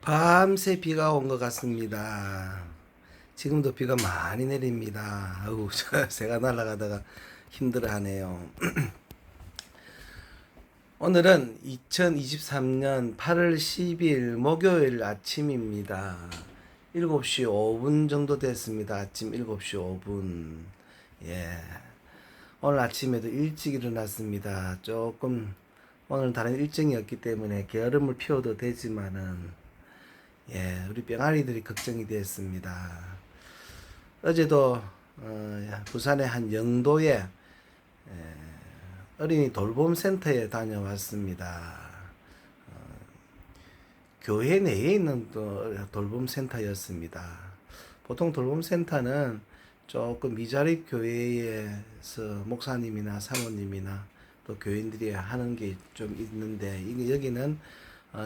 밤새 비가 온 것 같습니다. 지금도 비가 많이 내립니다. 아우, 새가 날아가다가 힘들어하네요. 오늘은 2023년 8월 10일 목요일 아침입니다. 7시 5분 정도 됐습니다. 아침 7시 5분. 예. 오늘 아침에도 일찍 일어났습니다. 조금 오늘 다른 일정이었기 때문에 게으름을 피워도 되지만은 우리 병아리들이 걱정이 됐습니다. 어제도 부산의 한 영도에 어린이 돌봄센터에 다녀왔습니다. 교회 내에 있는 또 돌봄센터였습니다. 보통 돌봄센터는 조금 미자립 교회에서 목사님이나 사모님이나 또 교인들이 하는 게 좀 있는데, 여기는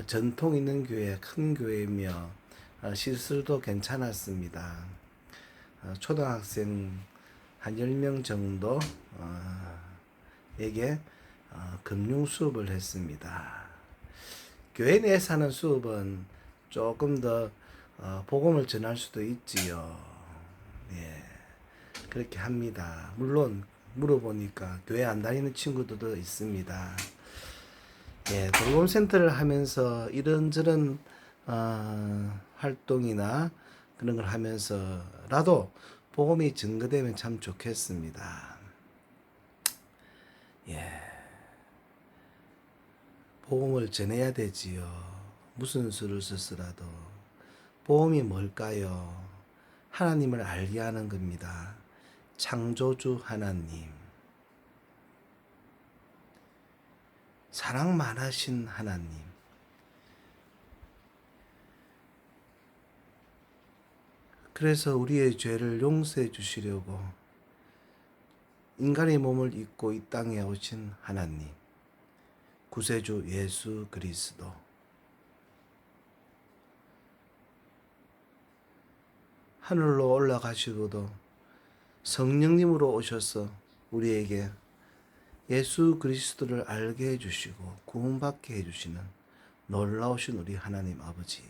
전통 있는 교회, 큰 교회이며 시설도 괜찮았습니다. 초등학생 한 10명 정도 에게 금융 수업을 했습니다. 교회 내에서 하는 수업은 조금 더 복음을 전할 수도 있지요. 예, 그렇게 합니다. 물론 물어보니까 교회 안 다니는 친구들도 있습니다. 예, 돌봄센터를 하면서 이런저런 활동이나 그런 걸 하면서라도 복음이 증거되면 참 좋겠습니다. 예, 복음을 전해야 되지요. 무슨 수를 썼으라도. 복음이 뭘까요? 하나님을 알게 하는 겁니다. 창조주 하나님, 사랑 많으신 하나님, 그래서 우리의 죄를 용서해 주시려고 인간의 몸을 입고 이 땅에 오신 하나님, 구세주 예수 그리스도. 하늘로 올라가시고도 성령님으로 오셔서 우리에게 예수 그리스도를 알게 해주시고 구원받게 해주시는 놀라우신 우리 하나님 아버지.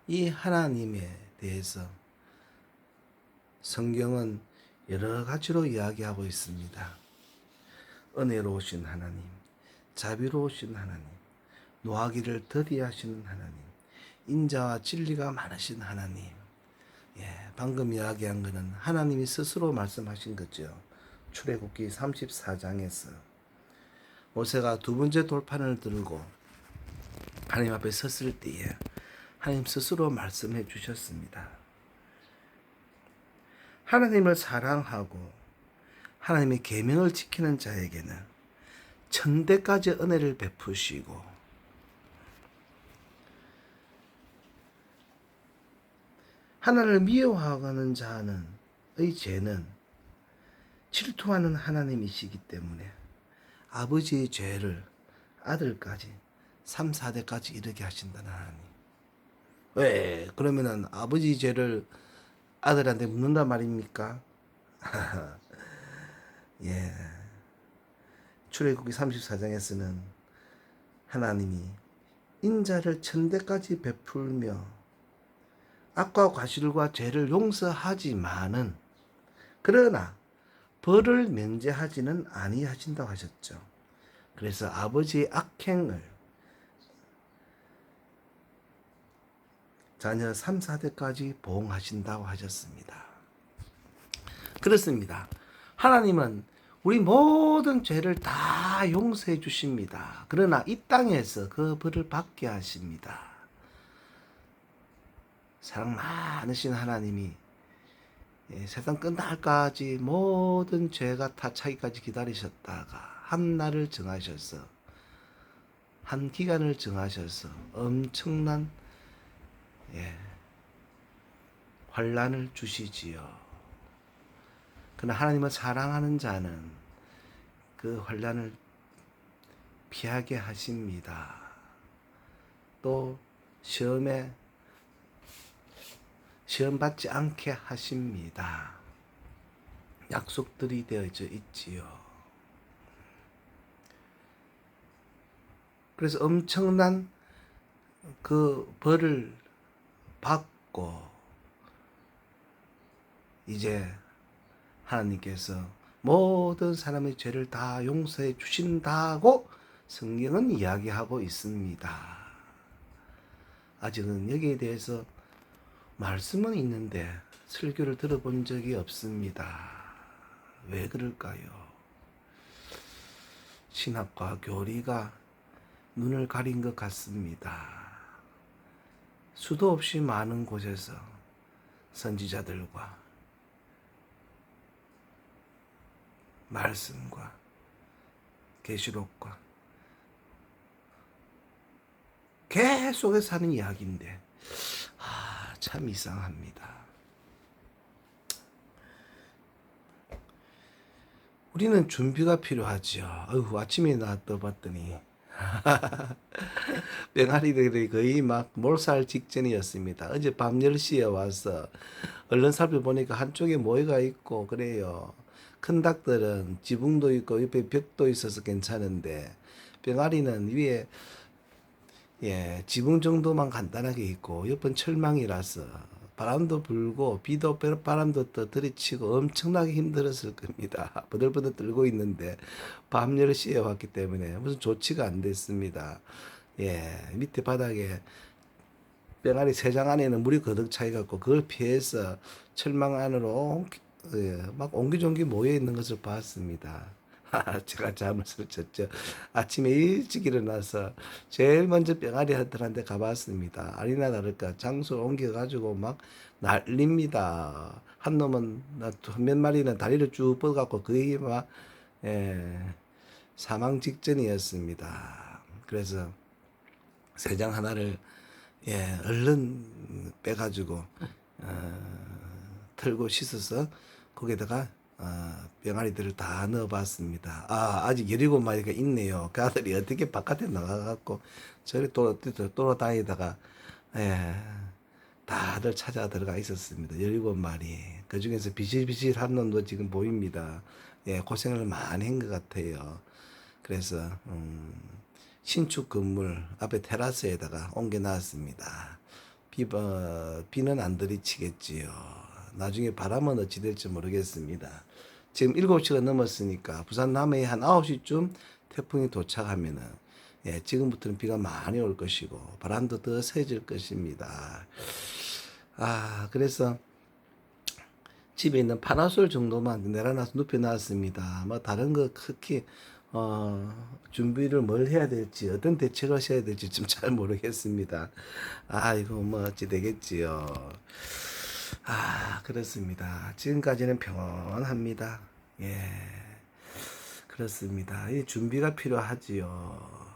이 하나님에 대해서 성경은 여러 가지로 이야기하고 있습니다. 은혜로우신 하나님, 자비로우신 하나님, 노하기를 더디 하시는 하나님, 인자와 진리가 많으신 하나님. 방금 이야기한 것은 하나님이 스스로 말씀하신 거죠. 출애굽기 34장에서 모세가 두 번째 돌판을 들고 하나님 앞에 섰을 때에 하나님 스스로 말씀해 주셨습니다. 하나님을 사랑하고 하나님의 계명을 지키는 자에게는 천대까지 은혜를 베푸시고, 하나님을 미워하는 자는 의 죄는 질투하는 하나님이시기 때문에 아버지의 죄를 아들까지 3, 4대까지 이르게 하신다는 하나님. 왜 그러면은 아버지 죄를 아들한테 묻는단 말입니까? 예. 출애굽기 34장에서는 하나님이 인자를 천대까지 베풀며 악과 과실과 죄를 용서하지만은, 그러나 벌을 면제하지는 아니하신다고 하셨죠. 그래서 아버지의 악행을 자녀 3, 4대까지 보응하신다고 하셨습니다. 그렇습니다. 하나님은 우리 모든 죄를 다 용서해 주십니다. 그러나 이 땅에서 그 벌을 받게 하십니다. 사랑 많으신 하나님이 세상 끝날까지 모든 죄가 다 차기까지 기다리셨다가 한 날을 정하셔서, 한 기간을 정하셔서 엄청난 환난을 주시지요. 그러나 하나님을 사랑하는 자는 그 환난을 피하게 하십니다. 또 시험 받지 않게 하십니다. 약속들이 되어져 있지요. 그래서 엄청난 그 벌을 받고 이제 하나님께서 모든 사람의 죄를 다 용서해 주신다고 성경은 이야기하고 있습니다. 아직은 여기에 대해서 말씀은 있는데 설교를 들어본 적이 없습니다. 왜 그럴까요? 신학과 교리가 눈을 가린 것 같습니다. 수도 없이 많은 곳에서 선지자들과 말씀과 계시록과 계속해서 하는 이야기인데 참 이상합니다. 우리는 준비가 필요하죠. 아침에 나왔다 봤더니 병아리들이 거의 막 몰살 직전이었습니다. 어제 밤 10시에 와서 얼른 살펴보니까 한쪽에 모이가 있고 그래요. 큰 닭들은 지붕도 있고 옆에 벽도 있어서 괜찮은데 병아리는 위에 지붕 정도만 간단하게 있고 옆은 철망이라서 바람도 불고 비도 바람도 또 들이치고 엄청나게 힘들었을 겁니다. 버들버들 떨고 있는데 밤 10시에 왔기 때문에 무슨 조치가 안 됐습니다. 밑에 바닥에 병아리 3장 안에는 물이 거득 차 있고 그걸 피해서 철망 안으로 막 옹기종기 모여 있는 것을 봤습니다. 제가 잠을 설쳤죠. 아침에 일찍 일어나서 제일 먼저 병아리들한테 가봤습니다. 아니나 다를까 장소를 옮겨가지고 막 난립니다. 한 놈은 몇 마리는 다리를 쭉 뻗어갖고 거의 막 사망 직전이었습니다. 그래서 3장 하나를 얼른 빼가지고 털고 씻어서 거기다가 병아리들을 다 넣어봤습니다. 아직 17마리가 있네요. 그 아들이 어떻게 바깥에 나가갖고 저리 돌아다니다가 다들 찾아 들어가 있었습니다. 17마리. 그 중에서 비실비실한 놈도 지금 보입니다. 고생을 많이 한 것 같아요. 그래서 신축 건물 앞에 테라스에다가 옮겨놨습니다. 비는 안 들이치겠지요. 나중에 바람은 어찌 될지 모르겠습니다. 지금 7시가 넘었으니까 부산 남해에 한 9시쯤 태풍이 도착하면은 지금부터는 비가 많이 올 것이고 바람도 더 세질 것입니다. 그래서 집에 있는 파나솔 정도만 내려놔서 눕혀놨습니다. 뭐 다른 거 크게 준비를 뭘 해야 될지 어떤 대책을 하셔야 될지 좀 잘 모르겠습니다. 이거 뭐 어찌 되겠지요. 그렇습니다. 지금까지는 평온합니다. 그렇습니다. 이 준비가 필요하지요.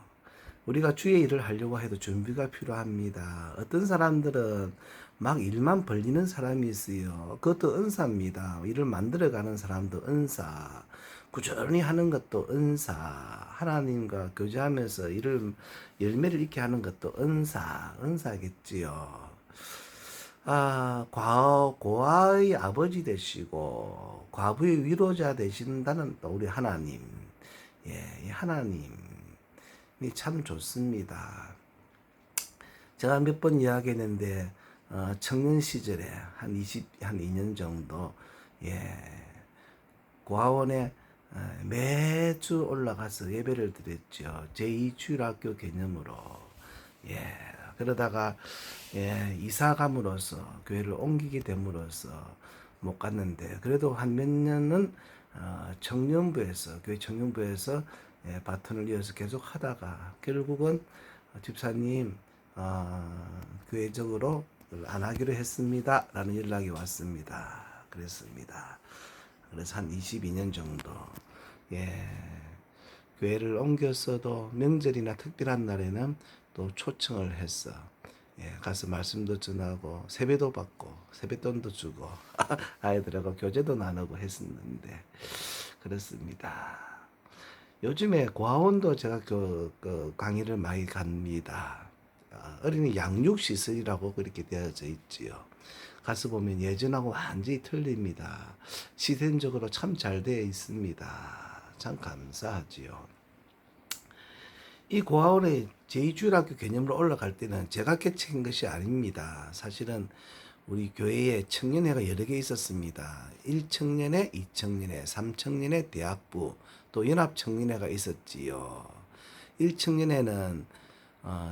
우리가 주의 일을 하려고 해도 준비가 필요합니다. 어떤 사람들은 막 일만 벌리는 사람이 있어요. 그것도 은사입니다. 일을 만들어가는 사람도 은사. 꾸준히 하는 것도 은사. 하나님과 교제하면서 일을 열매를 잃게 하는 것도 은사겠지요. 고아의 아버지 되시고 과부의 위로자 되신다는 또 우리 하나님. 이 하나님이 참 좋습니다. 제가 몇 번 이야기했는데 청년 시절에 한 2년 정도 고아원에 매주 올라가서 예배를 드렸죠. 제2주일학교 개념으로. 그러다가 이사 감으로써 교회를 옮기게 됨으로써 못 갔는데 그래도 한 몇 년은 청년부에서 교회 청년부에서 바톤을 이어서 계속 하다가 결국은 집사님 교회적으로 안 하기로 했습니다 라는 연락이 왔습니다. 그랬습니다. 그래서 한 22년 정도 교회를 옮겼어도 명절이나 특별한 날에는 또 초청을 했어. 가서 말씀도 전하고 세배도 받고 세뱃돈도 주고 아이들하고 교제도 나누고 했었는데 그렇습니다. 요즘에 고아원도 제가 그 강의를 많이 갑니다. 어린이 양육시설이라고 그렇게 되어져 있지요. 가서 보면 예전하고 완전히 틀립니다. 시스템적으로 참 잘 되어 있습니다. 참 감사하지요. 이 고아원에 제2주일학교 개념으로 올라갈 때는 제가 개척한 것이 아닙니다. 사실은 우리 교회에 청년회가 여러 개 있었습니다. 1청년회, 2청년회, 3청년회, 대학부, 또 연합청년회가 있었지요. 1청년회는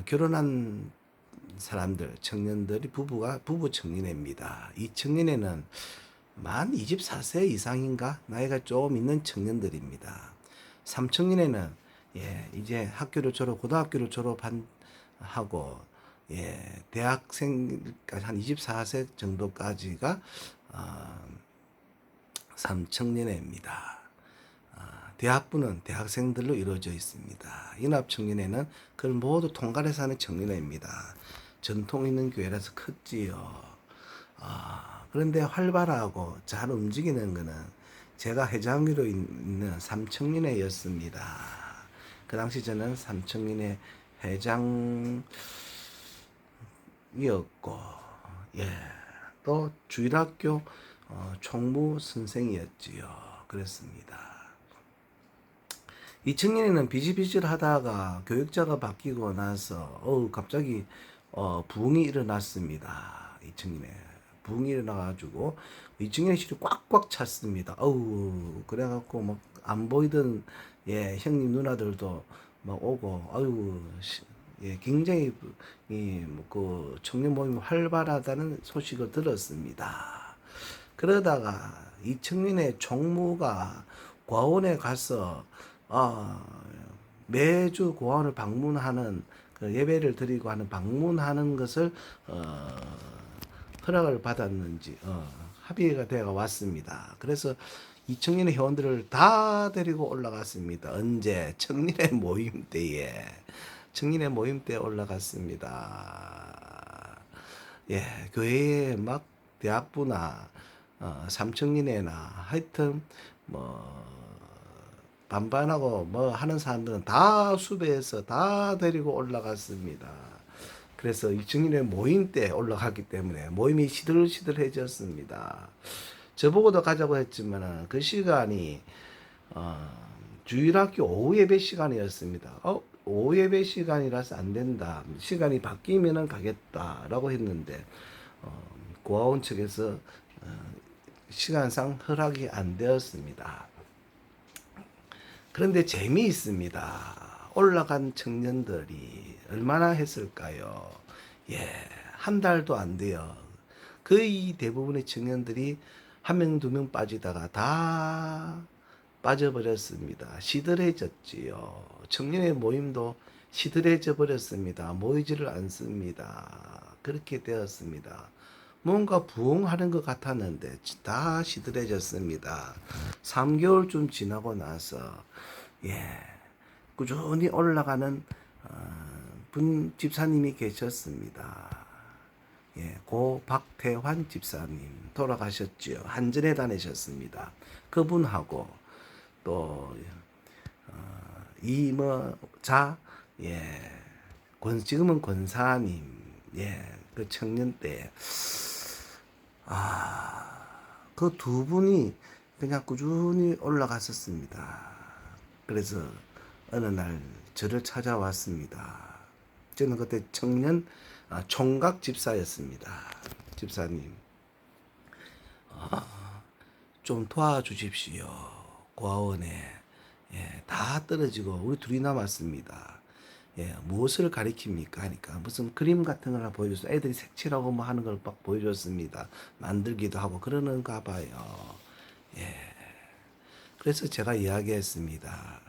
결혼한 사람들, 청년들이 부부 청년회입니다. 2청년회는 만 24세 이상인가 나이가 좀 있는 청년들입니다. 3청년회는 이제 학교를 고등학교를 졸업하고 대학생까지 한 24세 정도까지가 어, 3청년회입니다. 대학부는 대학생들로 이루어져 있습니다. 연합청년회는 그걸 모두 통괄해서 하는 청년회입니다. 전통 있는 교회라서 컸지요. 그런데 활발하고 잘 움직이는 것은 제가 회장으로 있는 삼청년회였습니다. 그 당시 저는 삼청년회 회장이었고, 또 주일학교 총무 선생이었지요. 그랬습니다. 이 청년회는 비실비실 하다가 교육자가 바뀌고 나서 갑자기 부흥이 일어났습니다. 이 청년회 부흥이 일어나가지고 이 청년회 실이 꽉꽉 찼습니다. 그래갖고 막 안 보이던 형님 누나들도 막 오고 굉장히 그 청년 모임이 활발하다는 소식을 들었습니다. 그러다가 이 청년회 총무가 고아원에 가서 매주 고아원을 방문하는 그 예배를 드리고 하는 방문하는 것을 허락을 받았는지 합의가 되어 왔습니다. 그래서 이 청년의 회원들을 다 데리고 올라갔습니다. 언제? 청년의 모임 때에 올라갔습니다. 교회에 막 대학부나 삼청년회나 하여튼 뭐 반반하고 뭐 하는 사람들은 다 수배해서 다 데리고 올라갔습니다. 그래서 이 청년회 모임 때 올라갔기 때문에 모임이 시들시들해졌습니다. 저보고도 가자고 했지만 그 시간이 주일학교 오후 예배 시간이었습니다. 오후 예배 시간이라서 안 된다. 시간이 바뀌면은 가겠다라고 했는데 고아원 측에서 시간상 허락이 안 되었습니다. 그런데 재미있습니다. 올라간 청년들이 얼마나 했을까요? 한 달도 안 돼요. 거의 대부분의 청년들이 한 명, 두 명 빠지다가 다 빠져버렸습니다. 시들해졌지요. 청년의 모임도 시들해져 버렸습니다. 모이지를 않습니다. 그렇게 되었습니다. 뭔가 부흥하는 것 같았는데 다 시들해졌습니다. 3개월쯤 지나고 나서 꾸준히 올라가는 분 집사님이 계셨습니다. 고 박태환 집사님 돌아가셨지요. 한전에 다니셨습니다. 그분하고 또 이뭐자 지금은 권사님 그 청년 때 그 두 분이 그냥 꾸준히 올라갔었습니다. 그래서 어느 날 저를 찾아왔습니다. 저는 그때 청년 총각 집사였습니다. 집사님, 좀 도와주십시오. 고아원에 다 떨어지고 우리 둘이 남았습니다. 무엇을 가리킵니까? 하니까 무슨 그림 같은 걸 보여줬어요. 애들이 색칠하고 뭐 하는 걸 막 보여줬습니다. 만들기도 하고 그러는가 봐요. 그래서 제가 이야기했습니다.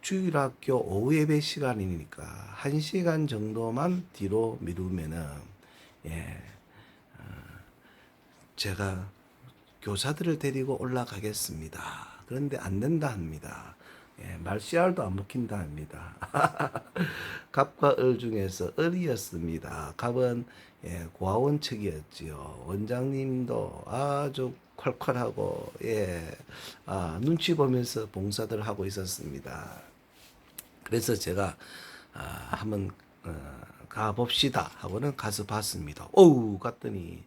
주일학교 오후 예배 시간이니까 1시간 정도만 뒤로 미루면은 제가 교사들을 데리고 올라가겠습니다. 그런데 안 된다 합니다. 말씨알도 안 먹힌다 합니다. 갑과 을 중에서 을이었습니다. 갑은 고아원 측이었지요. 원장님도 아주 콸콸하고 눈치 보면서 봉사들을 하고 있었습니다. 그래서 제가 한번 가봅시다 하고는 가서 봤습니다. 갔더니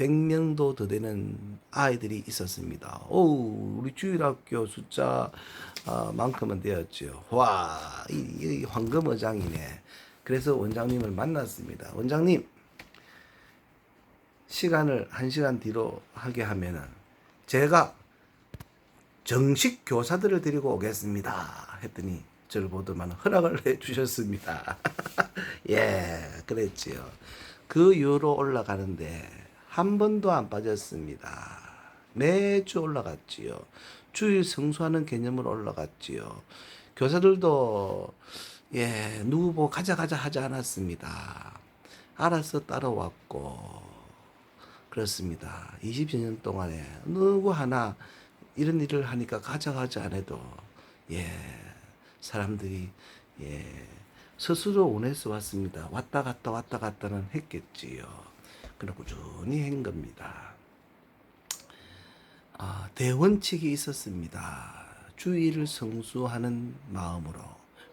100명도 더 되는 아이들이 있었습니다. 오, 우리 주일학교 숫자 만큼은 되었죠. 와, 이 황금어장이네. 그래서 원장님을 만났습니다. 원장님, 시간을 1시간 뒤로 하게 하면은 제가 정식 교사들을 데리고 오겠습니다. 했더니 저를 보더만 허락을 해 주셨습니다. 예, 그랬지요. 그 이후로 올라가는데 한 번도 안 빠졌습니다. 매주 올라갔지요. 주일 성수하는 개념으로 올라갔지요. 교사들도 누구 보고 가자 하지 않았습니다. 알아서 따라왔고 그렇습니다. 20여 년 동안에 누구 하나 이런 일을 하니까 가자 안 해도 사람들이 스스로 원해서 왔습니다. 왔다 갔다는 했겠지요. 그래 꾸준히 한 겁니다. 대원칙이 있었습니다. 주의를 성수하는 마음으로.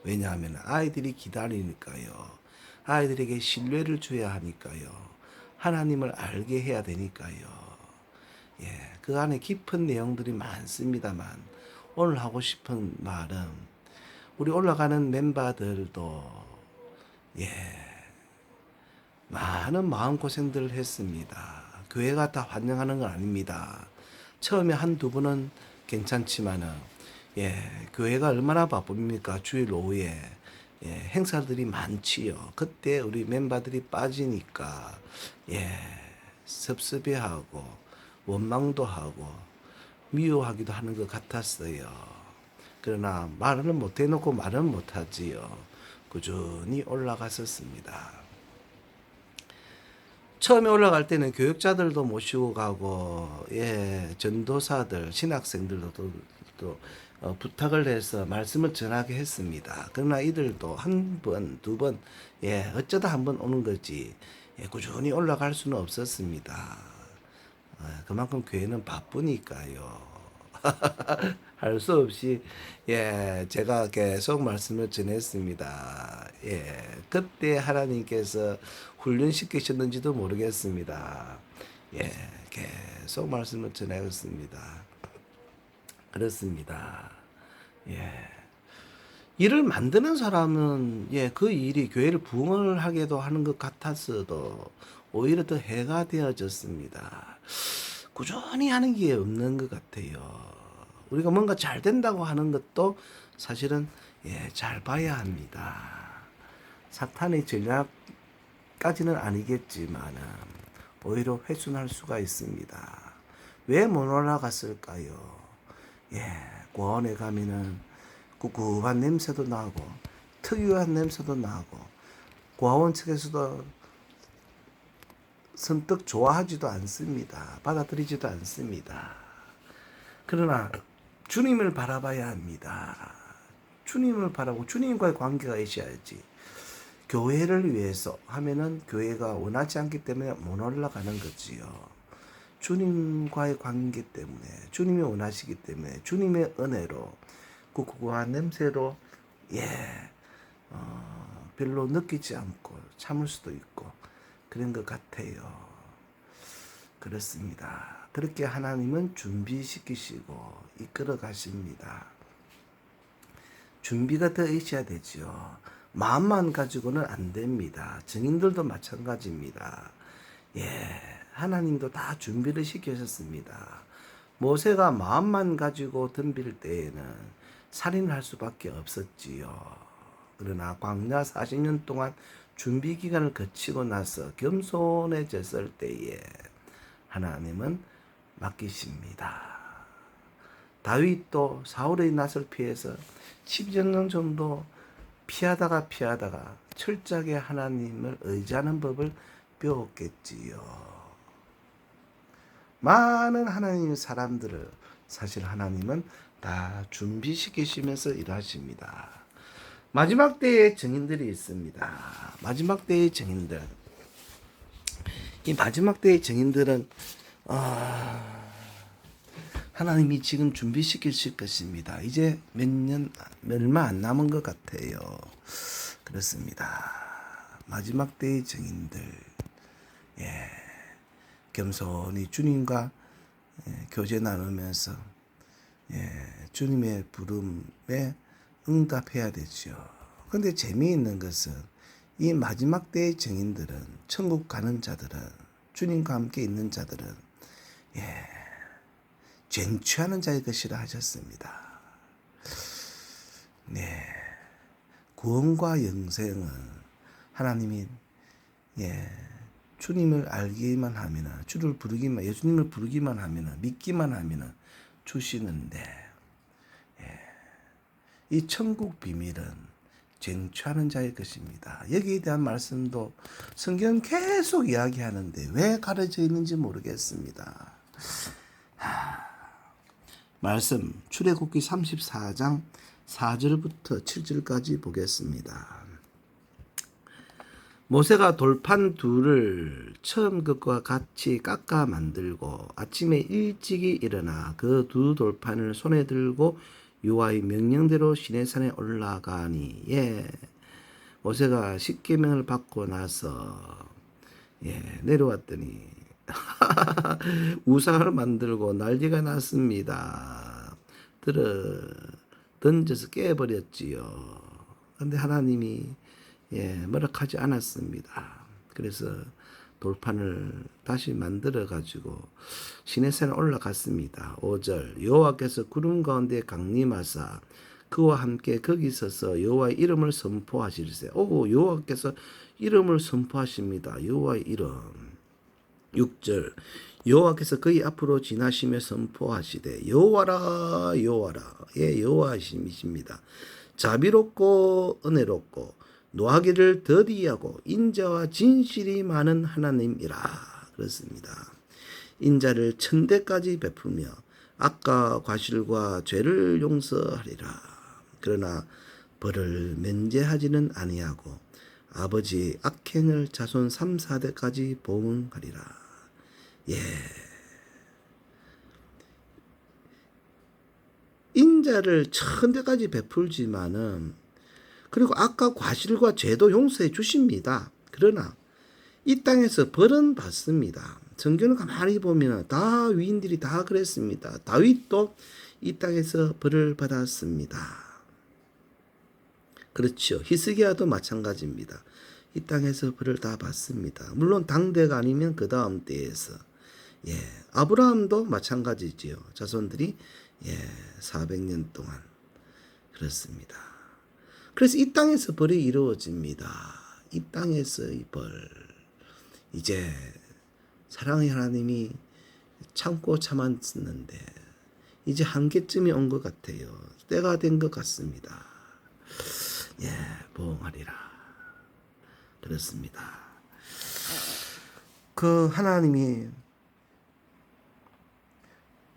왜냐하면 아이들이 기다리니까요. 아이들에게 신뢰를 줘야 하니까요. 하나님을 알게 해야 되니까요. 그 안에 깊은 내용들이 많습니다만 오늘 하고 싶은 말은 우리 올라가는 멤버들도 많은 마음고생들을 했습니다. 교회가 다 환영하는 건 아닙니다. 처음에 한두 번은 괜찮지만은 교회가 얼마나 바쁩니까? 주일 오후에 행사들이 많지요. 그때 우리 멤버들이 빠지니까 섭섭해하고 원망도 하고 미워하기도 하는 것 같았어요. 그러나 말은 못 해놓고 말은 못 하지요. 꾸준히 올라갔었습니다. 처음에 올라갈 때는 교육자들도 모시고 가고 전도사들 신학생들도 또 부탁을 해서 말씀을 전하게 했습니다. 그러나 이들도 한 번, 두 번, 어쩌다 한 번 오는 거지 꾸준히 올라갈 수는 없었습니다. 그만큼 교회는 바쁘니까요. 할 수 없이 제가 계속 말씀을 전했습니다. 그때 하나님께서 훈련시키셨는지도 모르겠습니다. 계속 말씀을 전하였습니다. 그렇습니다. 일을 만드는 사람은 그 일이 교회를 부흥하게도 하는 것 같았어도 오히려 더 해가 되어졌습니다. 꾸준히 하는 게 없는 것 같아요. 우리가 뭔가 잘 된다고 하는 것도 사실은 잘 봐야 합니다. 사탄의 전략까지는 아니겠지만 오히려 훼손할 수가 있습니다. 왜 못 올라갔을까요? 고아원에 가면은 꿉꿉한 냄새도 나고 특유한 냄새도 나고 고아원 측에서도 선뜻 좋아하지도 않습니다. 받아들이지도 않습니다. 그러나 주님을 바라봐야 합니다. 주님을 바라보고 주님과의 관계가 있어야지. 교회를 위해서 하면은 교회가 원하지 않기 때문에 못 올라가는 거지요. 주님과의 관계 때문에 주님이 원하시기 때문에 주님의 은혜로 구구한 냄새로 별로 느끼지 않고 참을 수도 있고 그런 것 같아요. 그렇습니다. 그렇게 하나님은 준비시키시고 이끌어 가십니다. 준비가 더 있어야 되죠. 마음만 가지고는 안 됩니다. 증인들도 마찬가지입니다. 하나님도 다 준비를 시키셨습니다. 모세가 마음만 가지고 덤빌 때에는 살인할 수밖에 없었지요. 그러나 광야 40년 동안 준비 기간을 거치고 나서 겸손해졌을 때에 하나님은 맡기십니다. 다윗도 사울의 낯을 피해서 10년 정도 피하다가 철저하게 하나님을 의지하는 법을 배웠겠지요. 많은 하나님의 사람들을 사실 하나님은 다 준비시키시면서 일하십니다. 마지막 때의 증인들이 있습니다. 마지막 때의 증인들. 이 마지막 때의 증인들은 하나님이 지금 준비시키실 것입니다. 이제 얼마 안 남은 것 같아요. 그렇습니다. 마지막 때의 증인들. 겸손히 주님과 교제 나누면서 주님의 부름에 응답해야 되죠. 그런데 재미있는 것은 이 마지막 때의 증인들은, 천국 가는 자들은, 주님과 함께 있는 자들은 쟁취하는 자의 것이라 하셨습니다. 구원과 영생은 하나님이 주님을 알기만 하면은, 예수님을 부르기만 하면은, 믿기만 하면은 주시는데, 이 천국 비밀은 쟁취하는 자의 것입니다. 여기에 대한 말씀도 성경 계속 이야기하는데 왜 가려져 있는지 모르겠습니다. 말씀 출애굽기 34장 4절부터 7절까지 보겠습니다. 모세가 돌판 둘을 처음 것과 같이 깎아 만들고 아침에 일찍이 일어나 그 두 돌판을 손에 들고 여호와의 명령대로 시내산에 올라가니 모세가 십계명을 받고 나서 내려왔더니 우상을 만들고 난리가 났습니다. 던져서 깨버렸지요. 그런데 하나님이 허락하지 않았습니다. 그래서 돌판을 다시 만들어 가지고 시내산에 올라갔습니다. 5절 여호와께서 구름 가운데 강림하사 그와 함께 거기 서서 여호와의 이름을 선포하시리세. 여호와께서 이름을 선포하십니다. 여호와의 이름. 6절 여호와께서 그의 앞으로 지나시며 선포하시되 여호와라 여호와라 여호와이십니다. 자비롭고 은혜롭고 노하기를 더디하고 인자와 진실이 많은 하나님이라. 그렇습니다. 인자를 천대까지 베풀며 악과 과실과 죄를 용서하리라. 그러나 벌을 면제하지는 아니하고 아버지 악행을 자손 3, 4대까지 보응하리라. 인자를 천대까지 베풀지만은, 그리고 악과 과실과 죄도 용서해 주십니다. 그러나 이 땅에서 벌은 받습니다. 성경을 가만히 보면 다 위인들이 다 그랬습니다. 다윗도 이 땅에서 벌을 받았습니다. 그렇죠. 히스기야도 마찬가지입니다. 이 땅에서 벌을 다 받습니다. 물론 당대가 아니면 그 다음 때에서. 아브라함도 마찬가지지요. 자손들이 400년 동안 그렇습니다. 그래서 이 땅에서 벌이 이루어집니다. 이 땅에서의 벌. 이제 사랑의 하나님이 참고 참았는데 이제 한계쯤이 온 것 같아요. 때가 된 것 같습니다. 보응하리라. 그렇습니다. 그 하나님이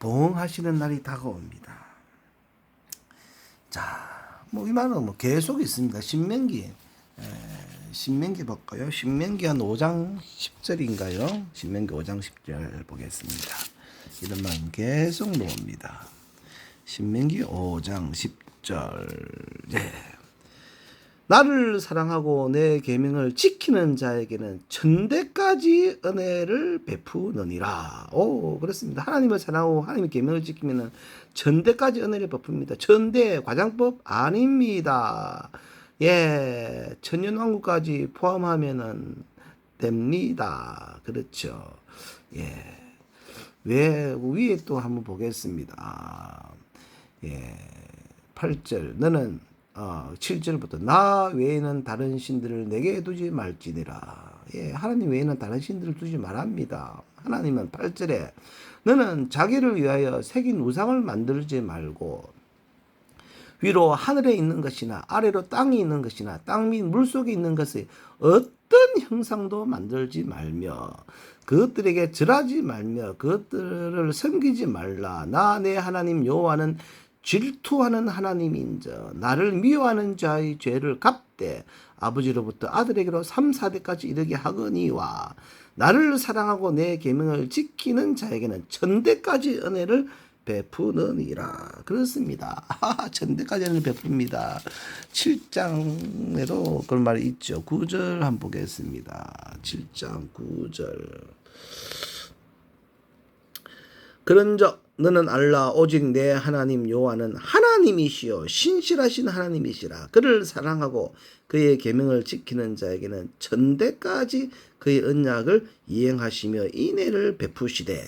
보응하시는 날이 다가옵니다. 자, 이 말은 계속 있습니다. 신명기 볼까요? 신명기 한 5장 10절인가요? 신명기 5장 10절 보겠습니다. 이런 말 계속 나옵니다. 신명기 5장 10절. 나를 사랑하고 내 계명을 지키는 자에게는 천대까지 은혜를 베푸느니라. 그렇습니다. 하나님을 사랑하고 하나님의 계명을 지키면은 천대까지 은혜를 베풉니다. 천대 과장법 아닙니다. 천년왕국까지 포함하면은 됩니다. 그렇죠. 왜 위에 또 한번 보겠습니다. 8절 너는 7절부터 나 외에는 다른 신들을 내게 두지 말지니라. 하나님 외에는 다른 신들을 두지 말합니다. 하나님은 8절에 너는 자기를 위하여 새긴 우상을 만들지 말고 위로 하늘에 있는 것이나 아래로 땅이 있는 것이나 땅 및 물속에 있는 것의 어떤 형상도 만들지 말며 그것들에게 절하지 말며 그것들을 섬기지 말라. 나 내 하나님 여호와는 질투하는 하나님인저 나를 미워하는 자의 죄를 갚되 아버지로부터 아들에게로 3, 4대까지 이르게 하거니와 나를 사랑하고 내 계명을 지키는 자에게는 천대까지 은혜를 베푸느니라. 그렇습니다. 천대까지 은혜를 베풉니다. 7장에도 그런 말이 있죠. 9절 한번 보겠습니다. 7장 9절. 그런즉 너는 알라 오직 내 하나님 여호와는 하나님이시요 신실하신 하나님이시라. 그를 사랑하고 그의 계명을 지키는 자에게는 천대까지 그의 언약을 이행하시며 인애를 베푸시되.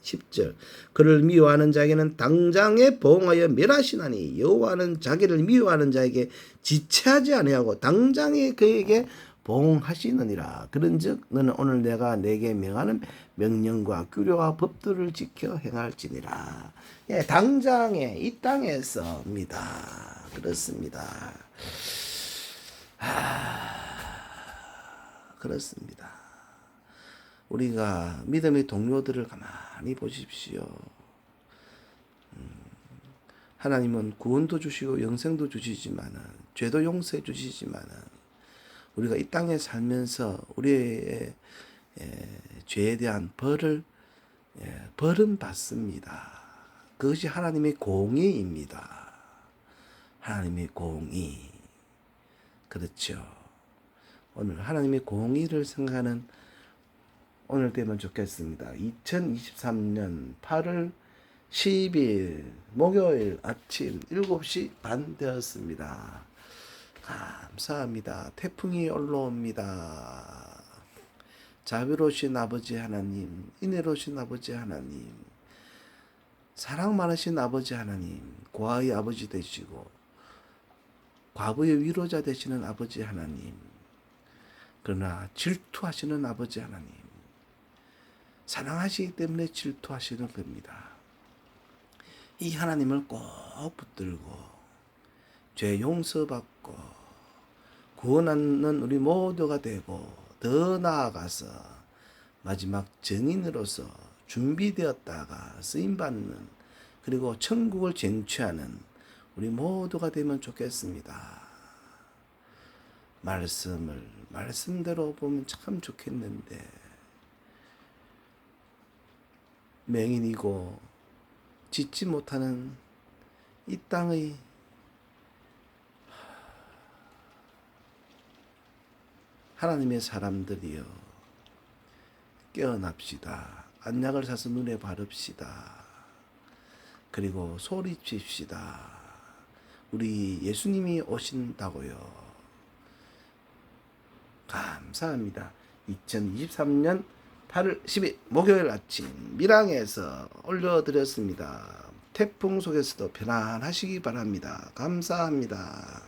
10절 그를 미워하는 자에게는 당장에 보응하여 멸하시나니 여호와는 자기를 미워하는 자에게 지체하지 아니하고 당장에 그에게 보응하시느니라. 그런즉 너는 오늘 내가 내게 명하는 명령과 규례와 법들을 지켜 행할지니라. 예, 당장에 이 땅에서입니다. 그렇습니다. 그렇습니다. 우리가 믿음의 동료들을 가만히 보십시오. 하나님은 구원도 주시고 영생도 주시지만은 죄도 용서해 주시지만은 우리가 이 땅에 살면서 우리의 죄에 대한 벌은 받습니다. 그것이 하나님의 공의입니다. 하나님의 공의. 그렇죠. 오늘 하나님의 공의를 생각하는 오늘 되면 좋겠습니다. 2023년 8월 10일 목요일 아침 7시 반 되었습니다. 감사합니다. 태풍이 올라옵니다. 자비로우신 아버지 하나님, 인애로우신 아버지 하나님, 사랑 많으신 아버지 하나님, 고아의 아버지 되시고 과부의 위로자 되시는 아버지 하나님, 그러나 질투하시는 아버지 하나님, 사랑하시기 때문에 질투하시는 겁니다. 이 하나님을 꼭 붙들고 죄 용서받고 구원하는 우리 모두가 되고 더 나아가서 마지막 증인으로서 준비되었다가 쓰임받는 그리고 천국을 쟁취하는 우리 모두가 되면 좋겠습니다. 말씀대로 보면 참 좋겠는데 맹인이고 짓지 못하는 이 땅의 하나님의 사람들이여 깨어납시다. 안약을 사서 눈에 바릅시다. 그리고 소리칩시다. 우리 예수님이 오신다고요. 감사합니다. 2023년 8월 10일 목요일 아침 밀양에서 올려드렸습니다. 태풍 속에서도 편안하시기 바랍니다. 감사합니다.